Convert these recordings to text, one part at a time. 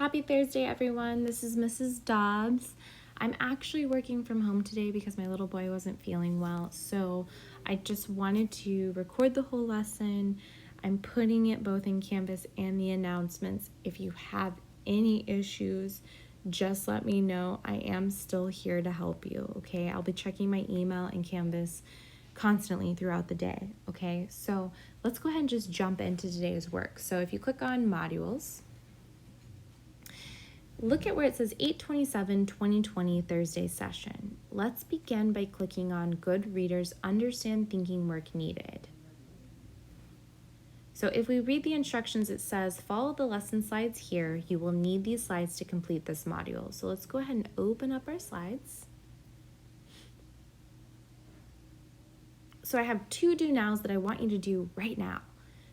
Happy Thursday, everyone. This is Mrs. Dobbs. I'm actually working from home today because my little boy wasn't feeling well, so I just wanted to record the whole lesson. I'm putting it both in Canvas and the announcements. If you have any issues, just let me know. I am still here to help you, okay? I'll be checking my email and Canvas constantly throughout the day, okay? So let's go ahead and just jump into today's work. So if you click on modules, look at where it says 8/27/2020 Thursday session. Let's begin by clicking on Good Readers Understand Thinking Work Needed. So if we read the instructions, it says follow the lesson slides here. You will need these slides to complete this module. So let's go ahead and open up our slides. So I have two do nows that I want you to do right now.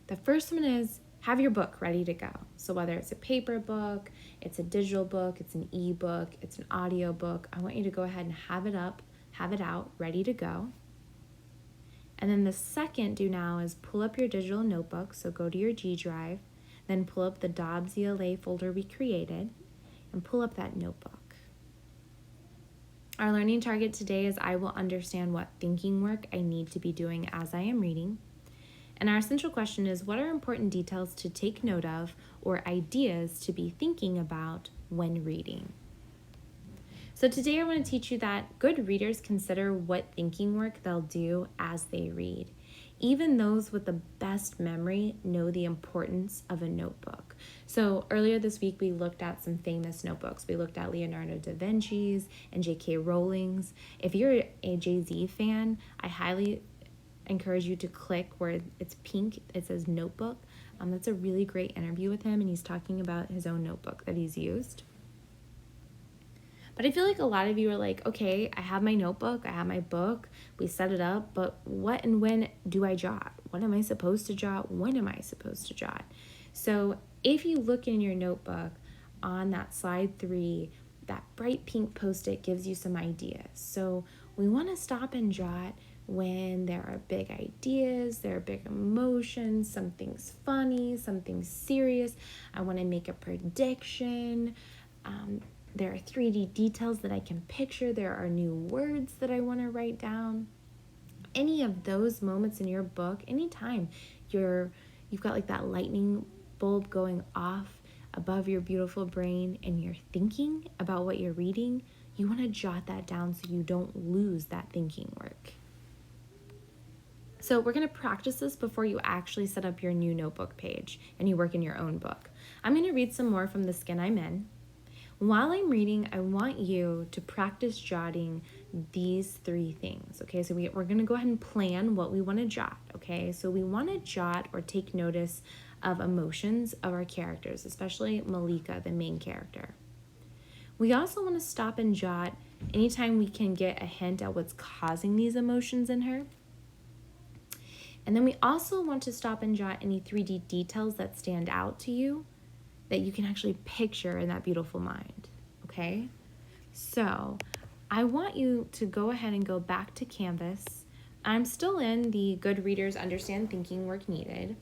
The first one is have your book ready to go. So whether it's a paper book, it's a digital book, it's an ebook, it's an audio book, I want you to go ahead and have it out, ready to go. And then the second do now is pull up your digital notebook. So go to your G Drive, then pull up the Dobbs ELA folder we created and pull up that notebook. Our learning target today is I will understand what thinking work I need to be doing as I am reading. And our central question is, what are important details to take note of or ideas to be thinking about when reading? So today I want to teach you that good readers consider what thinking work they'll do as they read. Even those with the best memory know the importance of a notebook. So earlier this week, we looked at some famous notebooks. We looked at Leonardo da Vinci's and J.K. Rowling's. If you're a Jay-Z fan, I highly encourage you to click where it's pink, it says notebook. That's a really great interview with him, and he's talking about his own notebook that he's used. But I feel like a lot of you are like, okay, I have my notebook, I have my book, we set it up, but what and when do I jot? What am I supposed to jot? When am I supposed to jot? So if you look in your notebook on that slide 3, that bright pink post-it gives you some ideas. So we want to stop and jot when there are big ideas, there are big emotions, something's funny, something's serious. I want to make a prediction. There are 3D details that I can picture. There are new words that I want to write down. Any of those moments in your book, anytime you've got like that lightning bulb going off above your beautiful brain and you're thinking about what you're reading, you want to jot that down so you don't lose that thinking work. So we're going to practice this before you actually set up your new notebook page and you work in your own book. I'm going to read some more from The Skin I'm In. While I'm reading, I want you to practice jotting these 3 things, okay? So we're going to go ahead and plan what we want to jot, okay? So we want to jot or take notice of emotions of our characters, especially Malika, the main character. We also want to stop and jot anytime we can get a hint at what's causing these emotions in her. And then we also want to stop and jot any 3D details that stand out to you that you can actually picture in that beautiful mind, okay? So I want you to go ahead and go back to Canvas. I'm still in the Good Readers Understand Thinking Work Needed.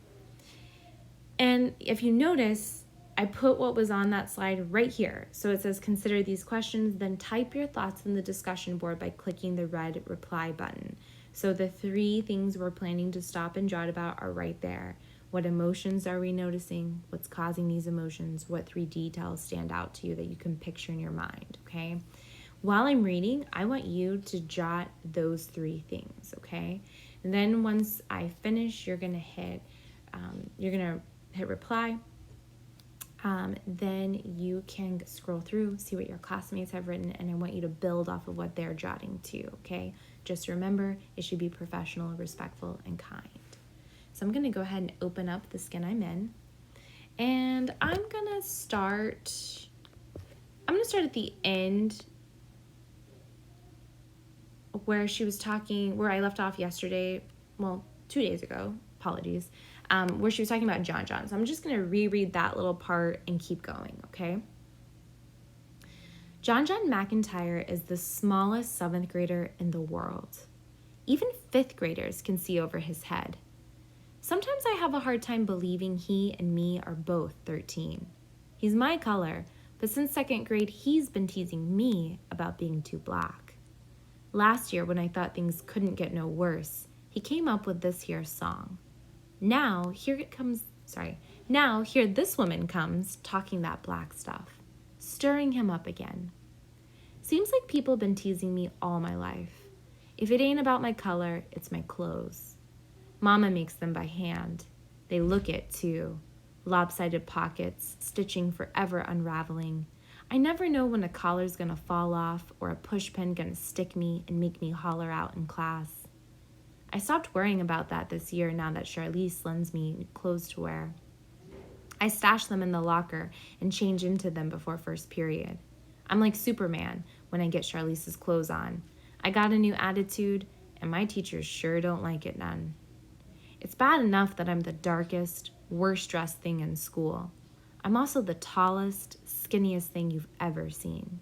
And if you notice, I put what was on that slide right here. So it says, consider these questions, then type your thoughts in the discussion board by clicking the red reply button. So the 3 things we're planning to stop and jot about are right there. What emotions are we noticing? What's causing these emotions? What 3 details stand out to you that you can picture in your mind, okay? While I'm reading, I want you to jot those 3 things, okay? And then once I finish, you're gonna hit reply. Then you can scroll through, see what your classmates have written, and I want you to build off of what they're jotting too, okay? Just remember, it should be professional, respectful, and kind. So I'm going to go ahead and open up The Skin I'm In. And I'm going to start at the end where she was talking, where I left off yesterday, 2 days ago, apologies, where she was talking about John John. So I'm just going to reread that little part and keep going, okay? John John McIntyre is the smallest 7th grader in the world. Even 5th graders can see over his head. Sometimes I have a hard time believing he and me are both 13. He's my color, But since second grade, he's been teasing me about being too black. Last year, when I thought things couldn't get no worse, he came up with this here song. Now here this woman comes talking that black stuff, stirring him up again. Seems like people have been teasing me all my life. If it ain't about my color, it's my clothes. Mama makes them by hand. They look it, too. Lopsided pockets, stitching forever unraveling. I never know when a collar's gonna fall off or a push pin gonna stick me and make me holler out in class. I stopped worrying about that this year now that Charlize lends me clothes to wear. I stash them in the locker and change into them before first period. I'm like Superman when I get Charlize's clothes on. I got a new attitude, and my teachers sure don't like it none. It's bad enough that I'm the darkest, worst dressed thing in school. I'm also the tallest, skinniest thing you've ever seen.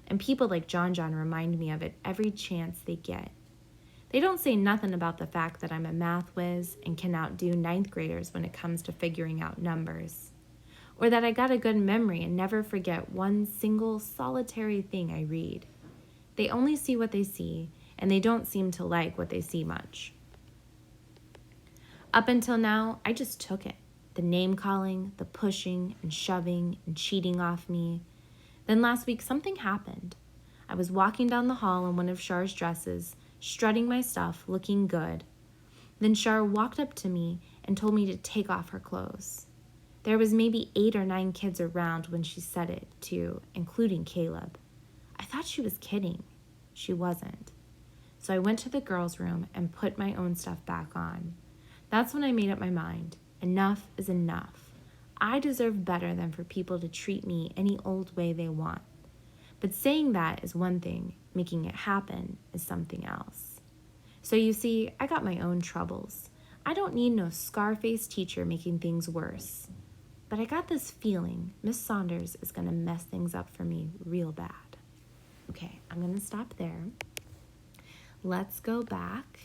And people like John remind me of it every chance they get. They don't say nothing about the fact that I'm a math whiz and can outdo ninth graders when it comes to figuring out numbers. Or that I got a good memory and never forget one single solitary thing I read. They only see what they see, and they don't seem to like what they see much. Up until now, I just took it. The name calling, the pushing and shoving and cheating off me. Then last week, something happened. I was walking down the hall in one of Char's dresses, strutting my stuff, looking good. Then Char walked up to me and told me to take off her clothes. There was maybe 8 or 9 kids around when she said it, too, including Caleb. I thought she was kidding. She wasn't. So I went to the girls' room and put my own stuff back on. That's when I made up my mind. Enough is enough. I deserve better than for people to treat me any old way they want. But saying that is one thing, making it happen is something else. So you see, I got my own troubles. I don't need no scar-faced teacher making things worse. But I got this feeling Miss Saunders is going to mess things up for me real bad. Okay, I'm going to stop there. Let's go back.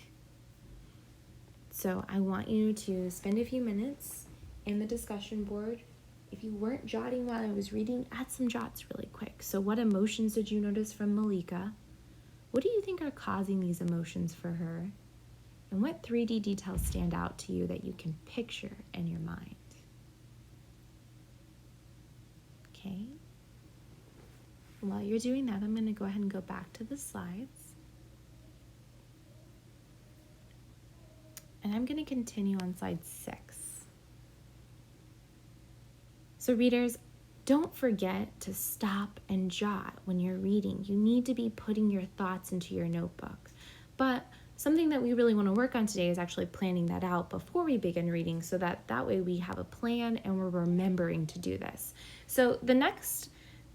So I want you to spend a few minutes in the discussion board. If you weren't jotting while I was reading, add some jots really quick. So what emotions did you notice from Malika? What do you think are causing these emotions for her? And what 3D details stand out to you that you can picture in your mind? Okay. While you're doing that, I'm going to go ahead and go back to the slides. And I'm going to continue on slide 6. So readers, don't forget to stop and jot when you're reading. You need to be putting your thoughts into your notebook. But something that we really want to work on today is actually planning that out before we begin reading so that way we have a plan and we're remembering to do this. So the next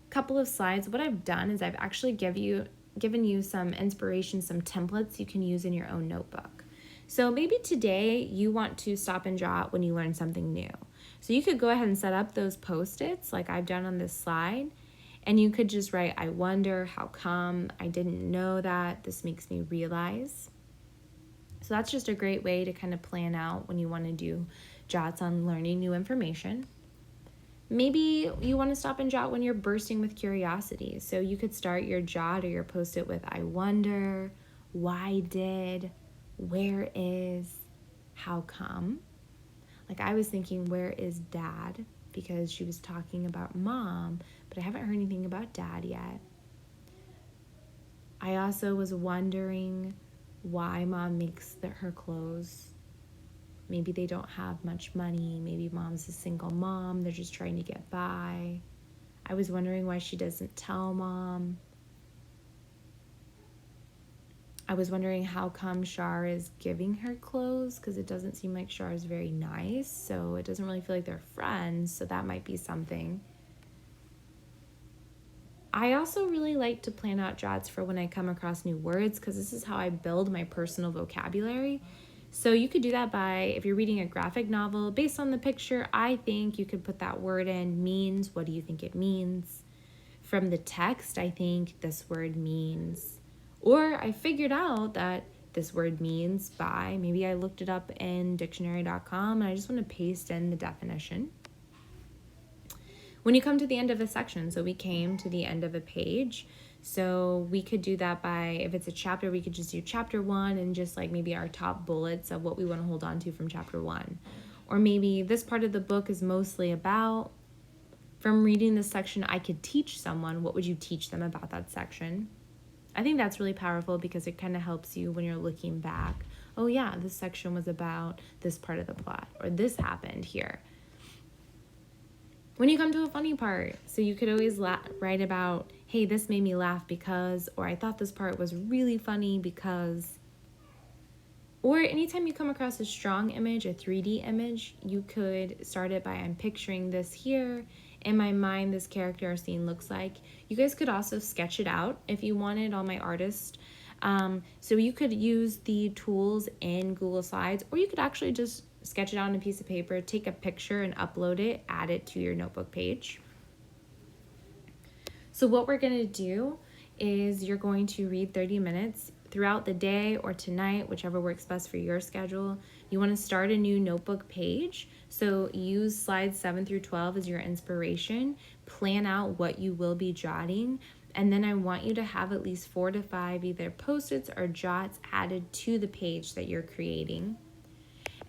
couple of slides, what I've done is I've actually given you some inspiration, some templates you can use in your own notebook. So maybe today you want to stop and jot when you learn something new. So you could go ahead and set up those Post-its like I've done on this slide, and you could just write, I wonder, how come, I didn't know that, this makes me realize. So that's just a great way to kind of plan out when you want to do jots on learning new information. Maybe you want to stop and jot when you're bursting with curiosity. So you could start your jot or your Post-it with, I wonder, why did, where is, how come? Like I was thinking, where is dad? Because she was talking about mom, but I haven't heard anything about dad yet. I also was wondering why mom makes her clothes. Maybe they don't have much money. Maybe mom's a single mom. They're just trying to get by. I was wondering why she doesn't tell mom. I was wondering how come Char is giving her clothes, because it doesn't seem like Char is very nice, so it doesn't really feel like they're friends, so that might be something. I also really like to plan out jots for when I come across new words, because this is how I build my personal vocabulary. So you could do that by, if you're reading a graphic novel, based on the picture, I think you could put that word in, means, what do you think it means? From the text, I think this word means. Or I figured out that this word means by, maybe I looked it up in dictionary.com and I just want to paste in the definition. When you come to the end of a section, so we came to the end of a page, so we could do that by, if it's a chapter, we could just do chapter 1 and just like maybe our top bullets of what we want to hold on to from chapter 1. Or maybe this part of the book is mostly about, from reading this section, I could teach someone. What would you teach them about that section? I think that's really powerful because it kind of helps you when you're looking back. Oh yeah, this section was about this part of the plot, or this happened here. When you come to a funny part, so you could always write about, hey, this made me laugh because, or I thought this part was really funny because. Or anytime you come across a strong image, a 3D image, you could start it by, I'm picturing this here. In my mind, this character or scene looks like. You guys could also sketch it out if you wanted on my artist. So you could use the tools in Google Slides, or you could actually just sketch it out on a piece of paper, take a picture and upload it, add it to your notebook page. So what we're going to do is you're going to read 30 minutes throughout the day or tonight, whichever works best for your schedule. You want to start a new notebook page. So use slides 7 through 12 as your inspiration. Plan out what you will be jotting. And then I want you to have at least 4 to 5 either post-its or jots added to the page that you're creating.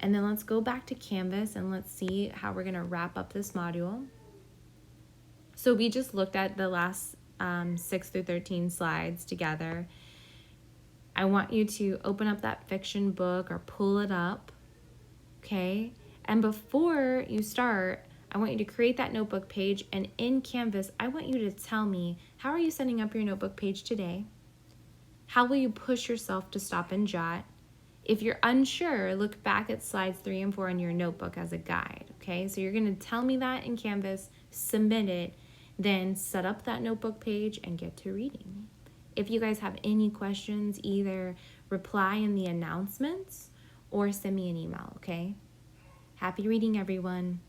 And then let's go back to Canvas and let's see how we're going to wrap up this module. So we just looked at the last 6 through 13 slides together. I want you to open up that fiction book or pull it up, okay? And before you start, I want you to create that notebook page, and in Canvas, I want you to tell me, how are you setting up your notebook page today? How will you push yourself to stop and jot? If you're unsure, look back at slides 3 and 4 in your notebook as a guide, okay? So you're gonna tell me that in Canvas, submit it, then set up that notebook page and get to reading. If you guys have any questions, either reply in the announcements or send me an email, okay? Happy reading, everyone.